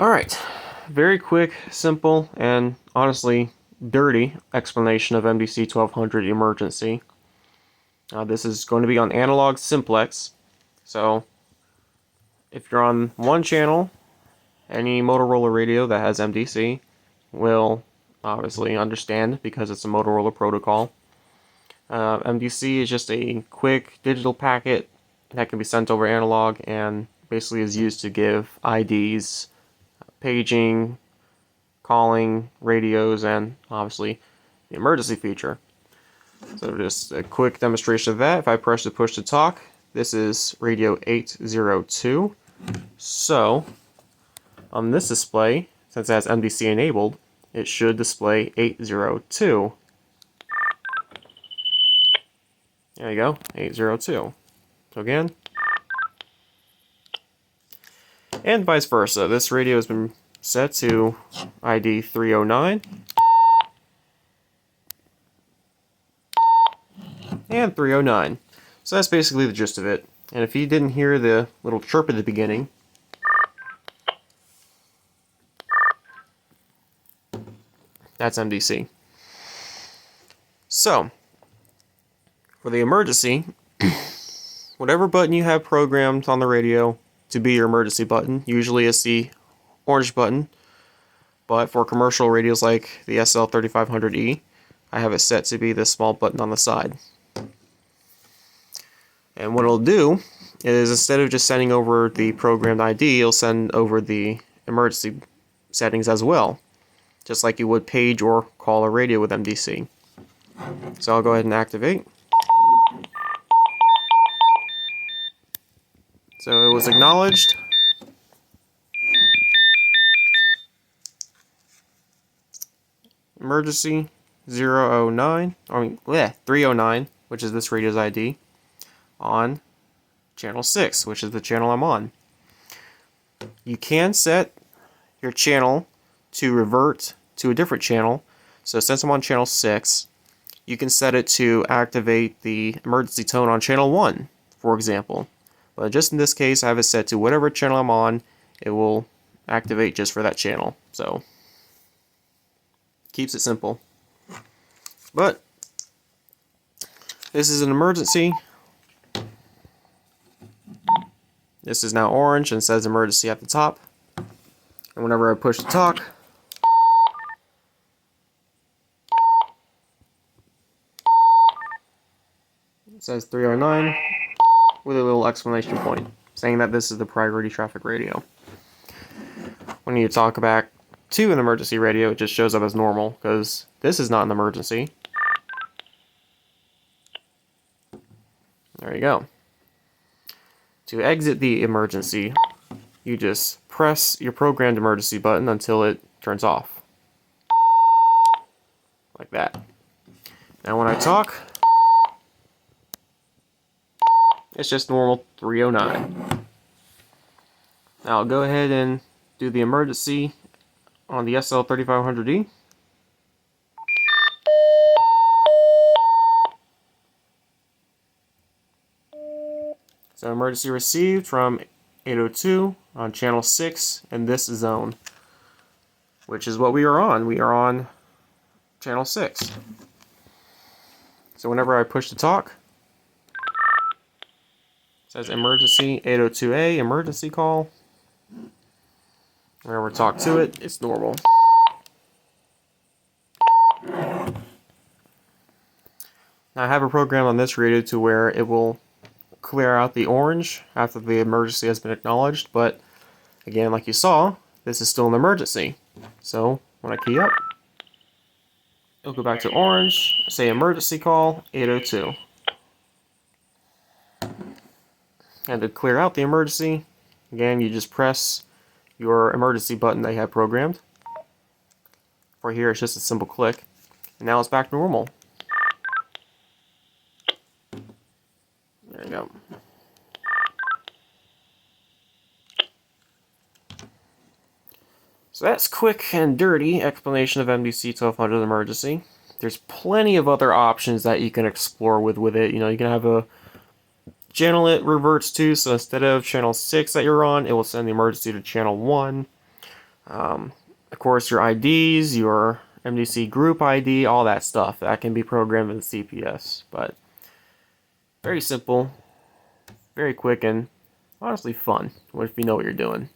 Alright, very quick, simple, and honestly dirty explanation of MDC 1200 Emergency. This is going to be on analog simplex, so if you're on one channel, any Motorola radio that has MDC will obviously understand because it's a Motorola protocol. MDC is just a quick digital packet that can be sent over analog and basically is used to give IDs, paging, calling, radios, and obviously the emergency feature. So just a quick demonstration of that. If I press the push to talk, this is radio 802. So on this display, since it has MDC enabled, it should display 802. There you go, 802. So again, and vice versa. This radio has been set to ID 309 and 309. So that's basically the gist of it. And if you didn't hear the little chirp at the beginning, that's MDC. So, for the emergency, whatever button you have programmed on the radio to be your emergency button, usually it's the orange button, but for commercial radios like the SL3500E, I have it set to be this small button on the side. And what it'll do is, instead of just sending over the programmed ID, it'll send over the emergency settings as well, just like you would page or call a radio with MDC. So I'll go ahead and activate. So it was acknowledged. Emergency 309, which is this radio's ID, on channel 6, which is the channel I'm on. You can set your channel to revert to a different channel. So since I'm on channel 6, you can set it to activate the emergency tone on channel 1, for example. But just in this case, I have it set to whatever channel I'm on, it will activate just for that channel. So, keeps it simple. But, this is an emergency. This is now orange and says emergency at the top. And whenever I push to talk, it says 309 with a little exclamation point, saying that this is the priority traffic radio. When you talk back to an emergency radio, it just shows up as normal, because this is not an emergency. There you go. To exit the emergency, you just press your programmed emergency button until it turns off. Like that. Now when I talk, it's just normal 309. Now I'll go ahead and do the emergency on the SL3500E. So emergency received from 802 on channel 6 in this zone, which is what we are on. We are on channel 6. So whenever I push to talk, it says emergency 802A, emergency call. Whenever I talk to it, it's normal. Now I have a program on this radio to where it will clear out the orange after the emergency has been acknowledged, but again, like you saw, this is still an emergency. So when I key up, it'll go back to orange, say emergency call 802. And to clear out the emergency, again, you just press your emergency button that you have programmed. For here, it's just a simple click, and now it's back to normal. There you go. So that's quick and dirty explanation of MDC 1200 emergency. There's plenty of other options that you can explore with it. You know, you can have a channel it reverts to, so instead of channel 6 that you're on, it will send the emergency to channel 1. Of course, your IDs, your MDC group ID, all that stuff that can be programmed in the CPS. But very simple, very quick, and honestly fun if you know what you're doing.